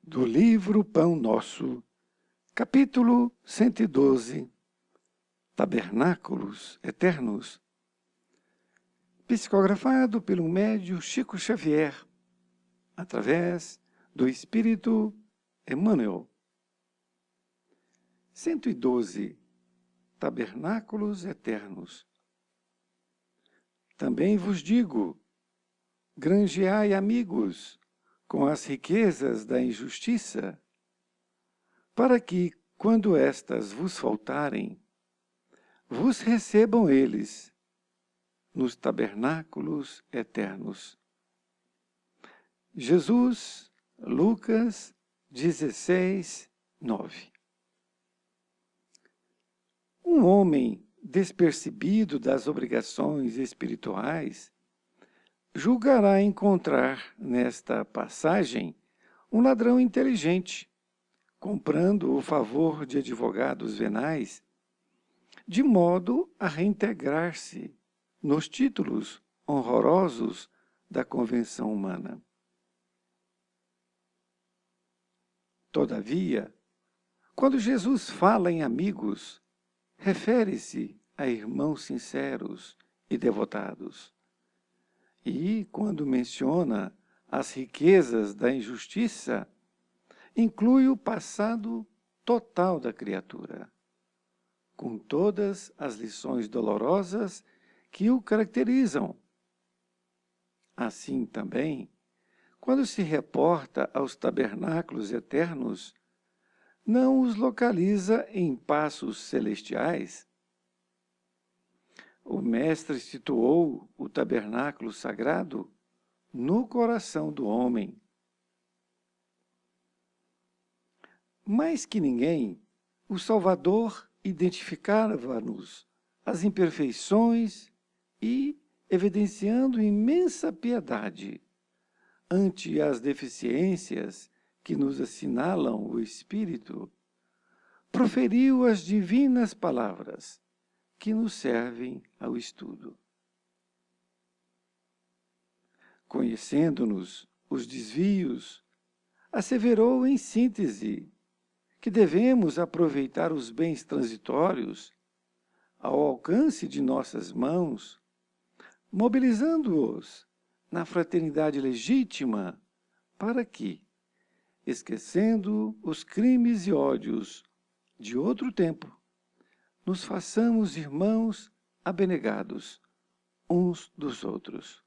do livro Pão Nosso, capítulo 112, Tabernáculos Eternos, psicografado pelo médium Chico Xavier, através do Espírito Emmanuel. 112, Tabernáculos Eternos. Também vos digo, granjeai amigos com as riquezas da injustiça, para que, quando estas vos faltarem, vos recebam eles nos tabernáculos eternos. Jesus, Lucas 16, 9. Um homem despercebido das obrigações espirituais julgará encontrar nesta passagem um ladrão inteligente, comprando o favor de advogados venais, de modo a reintegrar-se nos títulos honrosos da convenção humana. Todavia, quando Jesus fala em amigos, refere-se a irmãos sinceros e devotados. E, quando menciona as riquezas da injustiça, inclui o passado total da criatura, com todas as lições dolorosas que o caracterizam. Assim também, quando se reporta aos tabernáculos eternos, não os localiza em passos celestiais. O Mestre situou o tabernáculo sagrado no coração do homem. Mais que ninguém, o Salvador identificava-nos as imperfeições e, evidenciando imensa piedade ante as deficiências que nos assinalam o Espírito, proferiu as divinas palavras que nos servem ao estudo. Conhecendo-nos os desvios, asseverou em síntese que devemos aproveitar os bens transitórios ao alcance de nossas mãos, mobilizando-os na fraternidade legítima para que, esquecendo os crimes e ódios de outro tempo, nos façamos irmãos abnegados uns dos outros.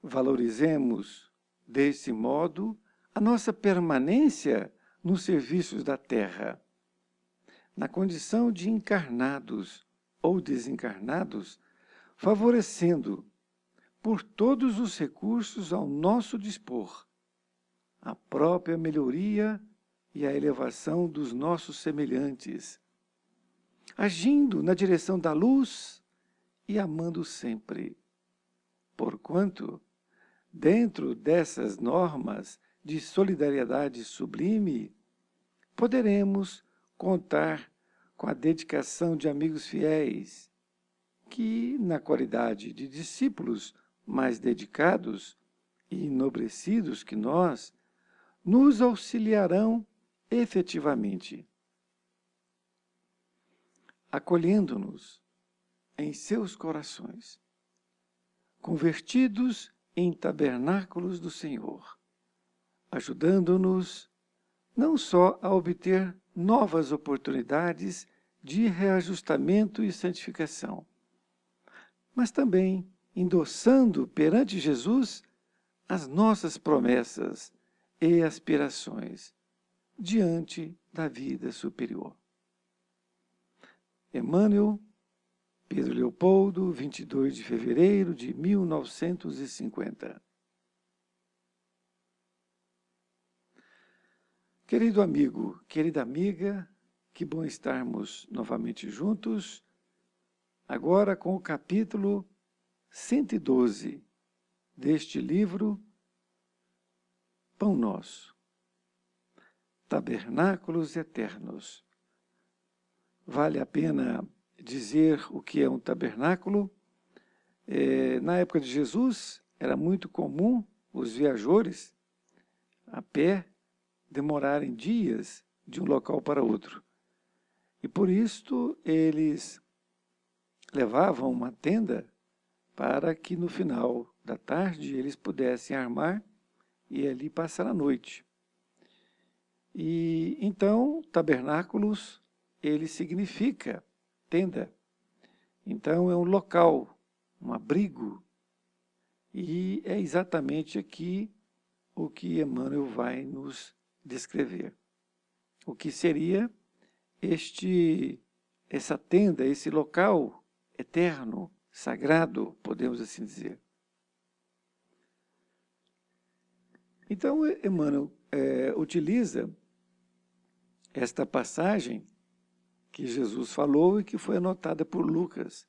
Valorizemos, desse modo, a nossa permanência nos serviços da terra, na condição de encarnados ou desencarnados, favorecendo, por todos os recursos ao nosso dispor, a própria melhoria e a elevação dos nossos semelhantes, agindo na direção da luz e amando sempre, porquanto, dentro dessas normas de solidariedade sublime, poderemos contar com a dedicação de amigos fiéis, que, na qualidade de discípulos mais dedicados e enobrecidos que nós, nos auxiliarão efetivamente, acolhendo-nos em seus corações, convertidos em tabernáculos do Senhor, ajudando-nos não só a obter novas oportunidades de reajustamento e santificação, mas também endossando perante Jesus as nossas promessas e aspirações diante da vida superior. Emmanuel, Pedro Leopoldo, 22 de fevereiro de 1950. Querido amigo, querida amiga, que bom estarmos novamente juntos, agora com o capítulo 112 deste livro, Pão Nosso, Tabernáculos Eternos. Vale a pena dizer o que é um tabernáculo. Na época de Jesus, era muito comum os viajores a pé demorarem dias de um local para outro. E por isto eles levavam uma tenda para que no final da tarde eles pudessem armar e ali passar a noite. E então, tabernáculos, ele significa tenda. Então é um local, um abrigo. E é exatamente aqui o que Emmanuel vai nos descrever. O que seria essa tenda, esse local eterno, sagrado, podemos assim dizer. Então, Emmanuel utiliza esta passagem que Jesus falou e que foi anotada por Lucas.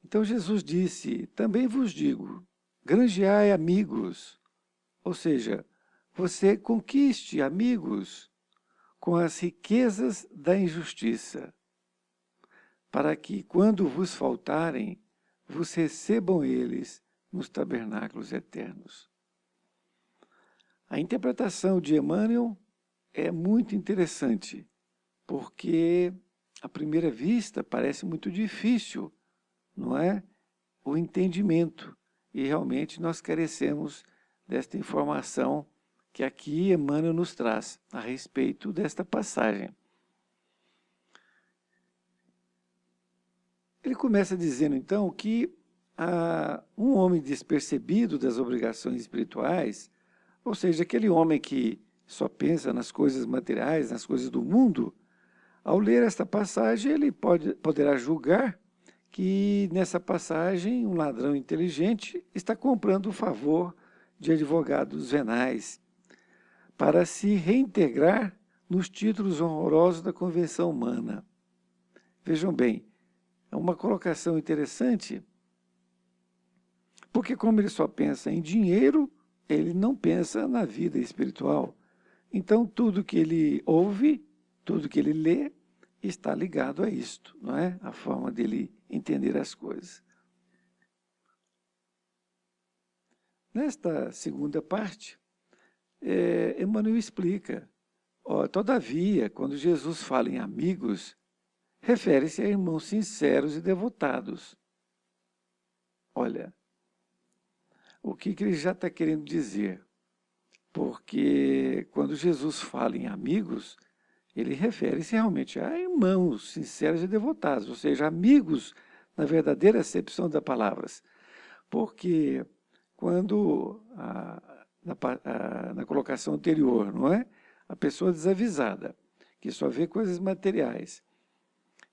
Então Jesus disse, também vos digo, granjeai amigos, ou seja, você conquiste amigos com as riquezas da injustiça, para que, quando vos faltarem, vos recebam eles nos tabernáculos eternos. A interpretação de Emmanuel é muito interessante, porque, à primeira vista, parece muito difícil, não é? O entendimento. E realmente nós carecemos desta informação que aqui Emmanuel nos traz a respeito desta passagem. Ele começa dizendo, então, que um homem despercebido das obrigações espirituais, ou seja, aquele homem que só pensa nas coisas materiais, nas coisas do mundo, ao ler esta passagem, ele poderá julgar que nessa passagem um ladrão inteligente está comprando o favor de advogados venais para se reintegrar nos títulos honrosos da convenção humana. Vejam bem, é uma colocação interessante, porque como ele só pensa em dinheiro, ele não pensa na vida espiritual. Então tudo que ele ouve, tudo que ele lê, está ligado a isto, não é? A forma dele entender as coisas. Nesta segunda parte, Emmanuel explica, todavia, quando Jesus fala em amigos, refere-se a irmãos sinceros e devotados. Olha, o que ele já está querendo dizer? Porque quando Jesus fala em amigos, ele refere-se realmente a irmãos sinceros e devotados, ou seja, amigos na verdadeira acepção das palavras. Porque quando, na colocação anterior, não é? A pessoa desavisada, que só vê coisas materiais,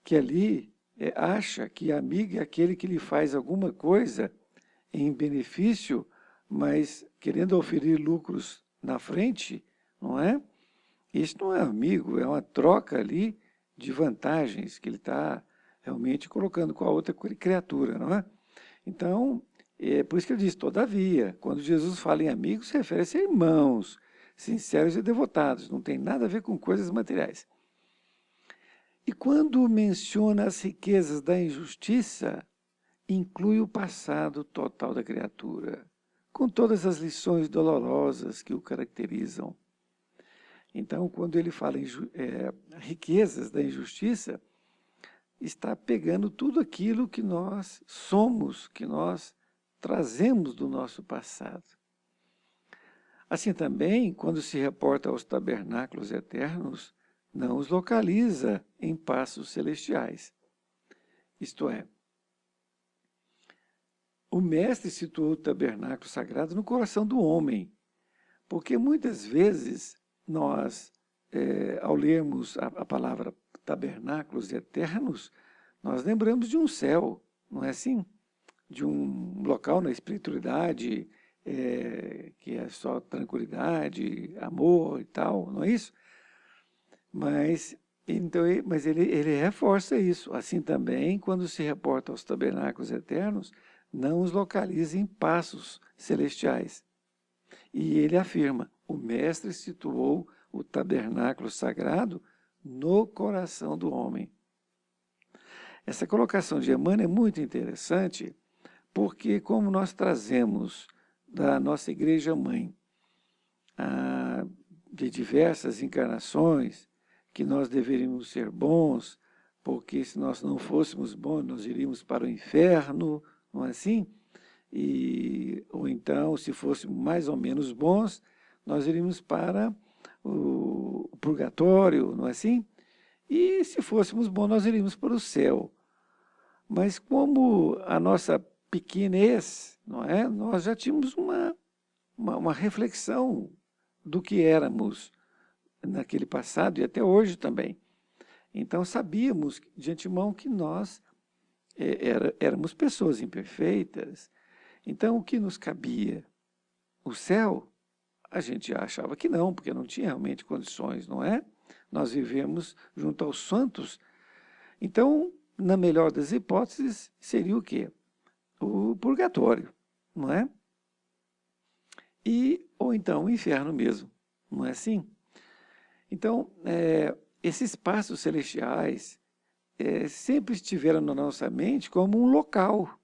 que ali acha que amigo é aquele que lhe faz alguma coisa em benefício, mas querendo oferir lucros na frente, não é? Isso não é amigo, é uma troca ali de vantagens que ele está realmente colocando com a outra criatura, não é? Então, é por isso que ele diz, todavia, quando Jesus fala em amigos, se refere-se a irmãos, sinceros e devotados, não tem nada a ver com coisas materiais. E quando menciona as riquezas da injustiça, inclui o passado total da criatura, com todas as lições dolorosas que o caracterizam. Então, quando ele fala em riquezas da injustiça, está pegando tudo aquilo que nós somos, que nós trazemos do nosso passado. Assim também, quando se reporta aos tabernáculos eternos, não os localiza em passos celestiais. Isto é, o mestre situou o tabernáculo sagrado no coração do homem, porque muitas vezes nós, ao lermos a palavra tabernáculos eternos, nós lembramos de um céu, não é assim? De um local na espiritualidade, que é só tranquilidade, amor e tal, não é isso? Mas ele reforça isso. Assim também, quando se reporta aos tabernáculos eternos, não os localiza em passos celestiais. E ele afirma, o mestre situou o tabernáculo sagrado no coração do homem. Essa colocação de Emmanuel é muito interessante, porque como nós trazemos da nossa Igreja Mãe, de diversas encarnações, que nós deveríamos ser bons, porque se nós não fôssemos bons, nós iríamos para o inferno, não é assim? Ou então, se fôssemos mais ou menos bons, nós iríamos para o purgatório, não é assim? E se fôssemos bons, nós iríamos para o céu. Mas como a nossa pequenez, não é? Nós já tínhamos uma reflexão do que éramos naquele passado e até hoje também. Então sabíamos de antemão que nós éramos pessoas imperfeitas. Então o que nos cabia? O céu? A gente achava que não, porque não tinha realmente condições, não é? Nós vivemos junto aos santos. Então, na melhor das hipóteses, seria o quê? O purgatório, não é? Ou então o inferno mesmo, não é assim? Então, esses passos celestiais sempre estiveram na nossa mente como um local,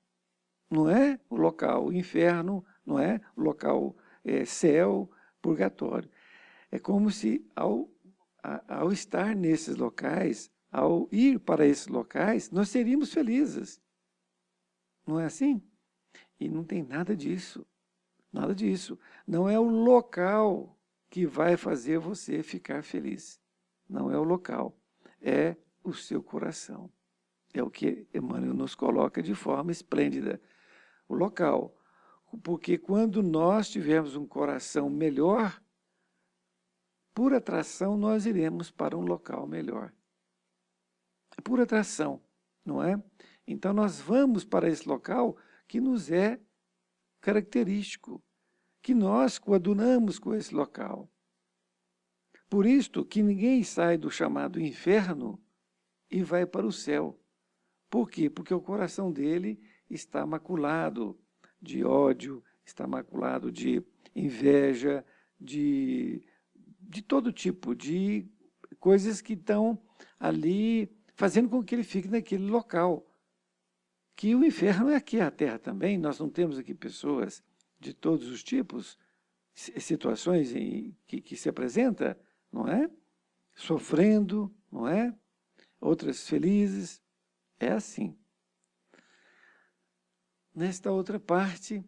não é? O local inferno, não é? O local céu, purgatório. É como se ao estar nesses locais, ao ir para esses locais, nós seríamos felizes. Não é assim? E não tem nada disso. Nada disso. Não é o local que vai fazer você ficar feliz. Não é o local. É o seu coração. É o que Emmanuel nos coloca de forma esplêndida. O local. Porque quando nós tivermos um coração melhor, por atração nós iremos para um local melhor. É por atração, não é? Então nós vamos para esse local que nos é característico, que nós coadunamos com esse local. Por isto que ninguém sai do chamado inferno e vai para o céu. Por quê? Porque o coração dele está maculado de ódio, está maculado de inveja, de todo tipo de coisas que estão ali fazendo com que ele fique naquele local. Que o inferno é aqui a terra também, nós não temos aqui pessoas de todos os tipos, situações que se apresenta, não é? Sofrendo, não é? Outras felizes, é assim. Nesta outra parte,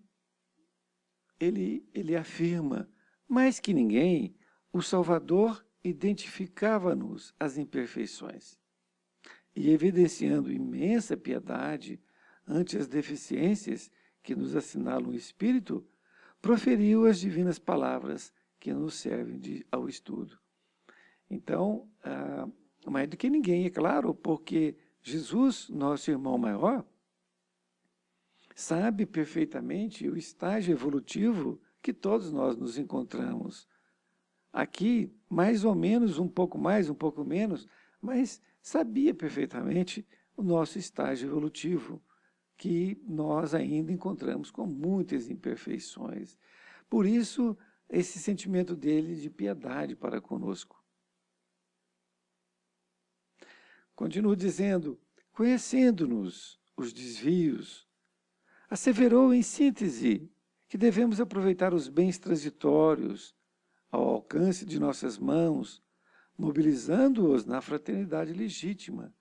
ele afirma, mais que ninguém, o Salvador identificava-nos as imperfeições e, evidenciando imensa piedade ante as deficiências que nos assinalam o Espírito, proferiu as divinas palavras que nos servem ao estudo. Então, mais do que ninguém, é claro, porque Jesus, nosso irmão maior, sabe perfeitamente o estágio evolutivo que todos nós nos encontramos. Aqui, mais ou menos, um pouco mais, um pouco menos, mas sabia perfeitamente o nosso estágio evolutivo, que nós ainda encontramos com muitas imperfeições. Por isso, esse sentimento dele de piedade para conosco. Continuo dizendo, conhecendo-nos os desvios, asseverou em síntese que devemos aproveitar os bens transitórios ao alcance de nossas mãos, mobilizando-os na fraternidade legítima,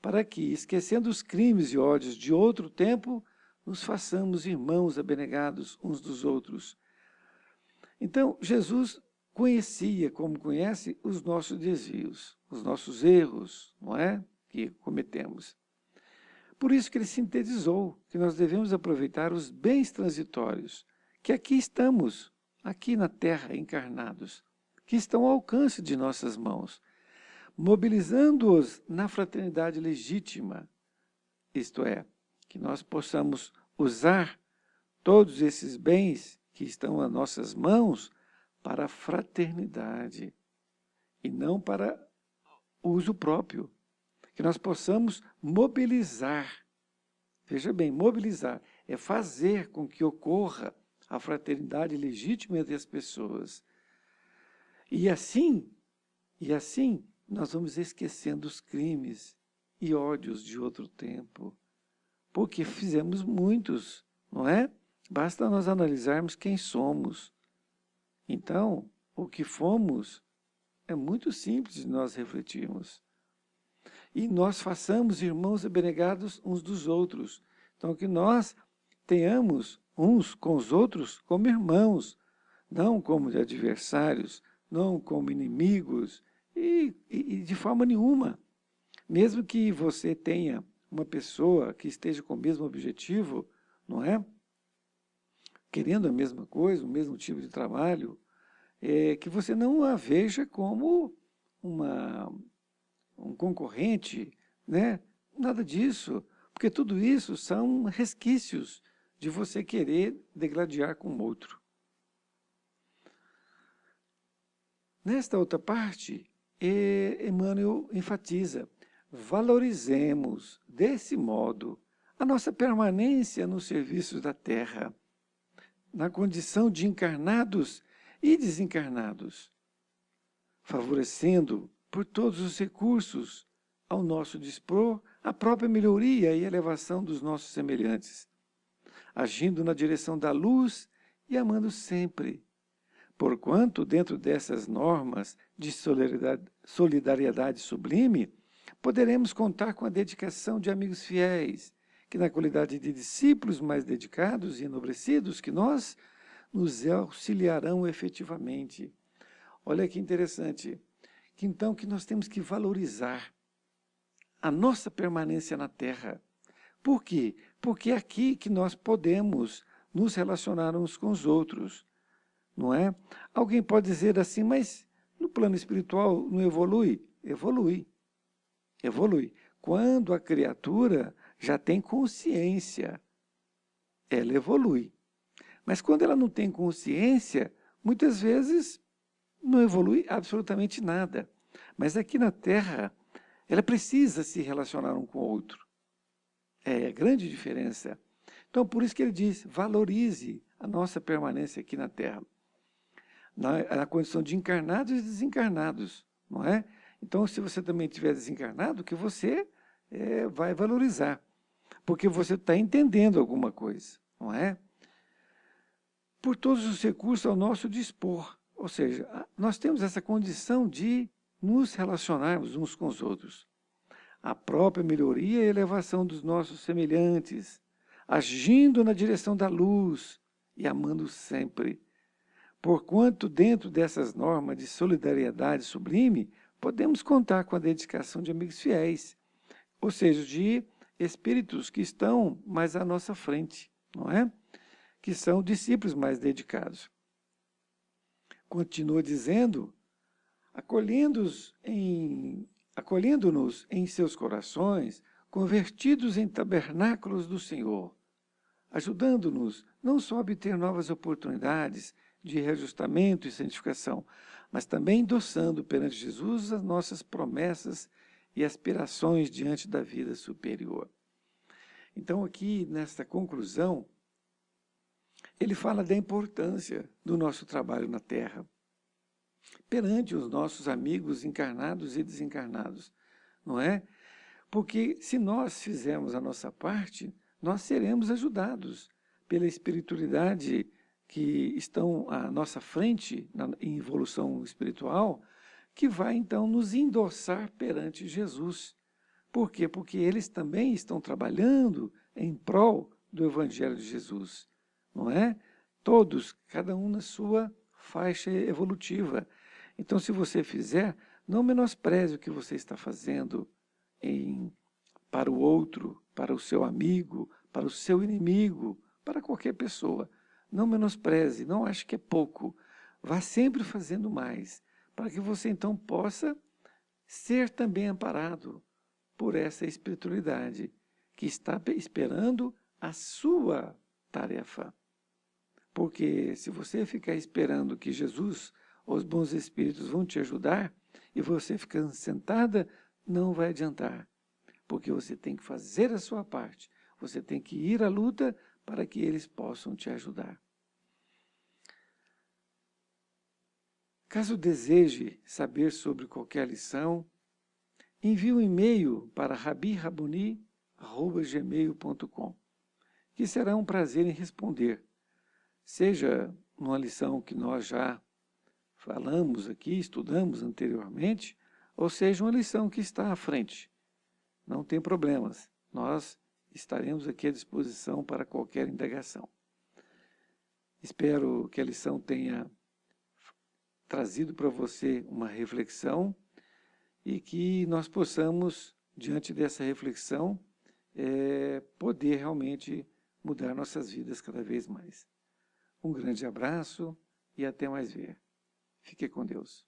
para que, esquecendo os crimes e ódios de outro tempo, nos façamos irmãos abnegados uns dos outros. Então, Jesus conhecia, como conhece, os nossos desvios, os nossos erros, não é? Que cometemos. Por isso que ele sintetizou que nós devemos aproveitar os bens transitórios, que aqui estamos, aqui na Terra, encarnados, que estão ao alcance de nossas mãos, mobilizando-os na fraternidade legítima, isto é, que nós possamos usar todos esses bens que estão às nossas mãos para a fraternidade e não para uso próprio, que nós possamos mobilizar, veja bem, mobilizar é fazer com que ocorra a fraternidade legítima entre as pessoas. E assim, nós vamos esquecendo os crimes e ódios de outro tempo, porque fizemos muitos, não é? Basta nós analisarmos quem somos. Então, o que fomos é muito simples de nós refletirmos. E nós façamos irmãos abnegados uns dos outros. Então, que nós tenhamos uns com os outros como irmãos, não como adversários, não como inimigos, e de forma nenhuma. Mesmo que você tenha uma pessoa que esteja com o mesmo objetivo, não é? Querendo a mesma coisa, o mesmo tipo de trabalho, que você não a veja como um concorrente, né? Nada disso, porque tudo isso são resquícios de você querer degladiar com o outro. Nesta outra parte, Emmanuel enfatiza: valorizemos, desse modo, a nossa permanência nos serviços da Terra, na condição de encarnados e desencarnados, favorecendo, por todos os recursos ao nosso dispor, a própria melhoria e elevação dos nossos semelhantes, agindo na direção da luz e amando sempre, porquanto, dentro dessas normas de solidariedade sublime, poderemos contar com a dedicação de amigos fiéis, que na qualidade de discípulos mais dedicados e enobrecidos que nós, nos auxiliarão efetivamente. Olha que interessante, que então que nós temos que valorizar a nossa permanência na Terra. Por quê? Porque é aqui que nós podemos nos relacionar uns com os outros, não é? Alguém pode dizer assim, mas no plano espiritual não evolui? Evolui. Evolui. Quando a criatura já tem consciência, ela evolui. Mas quando ela não tem consciência, muitas vezes não evolui absolutamente nada. Mas aqui na Terra, ela precisa se relacionar um com o outro. É a grande diferença. Então, por isso que ele diz, valorize a nossa permanência aqui na Terra. Na condição de encarnados e desencarnados, não é? Então, se você também estiver desencarnado, que você vai valorizar, porque você está entendendo alguma coisa, não é? Por todos os recursos ao nosso dispor, ou seja, nós temos essa condição de nos relacionarmos uns com os outros. A própria melhoria e elevação dos nossos semelhantes, agindo na direção da luz e amando sempre. Porquanto, dentro dessas normas de solidariedade sublime, podemos contar com a dedicação de amigos fiéis, ou seja, de espíritos que estão mais à nossa frente, não é? Que são discípulos mais dedicados. Continua dizendo, acolhendo-nos em seus corações, convertidos em tabernáculos do Senhor, ajudando-nos não só a obter novas oportunidades de reajustamento e santificação, mas também endossando perante Jesus as nossas promessas e aspirações diante da vida superior. Então, aqui, nesta conclusão, ele fala da importância do nosso trabalho na Terra, perante os nossos amigos encarnados e desencarnados, não é? Porque se nós fizermos a nossa parte, nós seremos ajudados pela espiritualidade que estão à nossa frente em evolução espiritual, que vai então nos endossar perante Jesus. Por quê? Porque eles também estão trabalhando em prol do Evangelho de Jesus, não é? Todos, cada um na sua faixa evolutiva. Então, se você fizer, não menospreze o que você está fazendo para o outro, para o seu amigo, para o seu inimigo, para qualquer pessoa. Não menospreze, não ache que é pouco. Vá sempre fazendo mais, para que você então possa ser também amparado por essa espiritualidade que está esperando a sua tarefa. Porque se você ficar esperando que Jesus, os bons espíritos vão te ajudar, e você ficando sentada, não vai adiantar. Porque você tem que fazer a sua parte. Você tem que ir à luta para que eles possam te ajudar. Caso deseje saber sobre qualquer lição, envie um e-mail para rabirabuni@gmail.com, que será um prazer em responder, seja uma lição que nós já falamos aqui, estudamos anteriormente, ou seja uma lição que está à frente. Não tem problemas, nós estaremos aqui à disposição para qualquer indagação. Espero que a lição tenha trazido para você uma reflexão e que nós possamos, diante dessa reflexão, poder realmente mudar nossas vidas cada vez mais. Um grande abraço e até mais ver. Fique com Deus.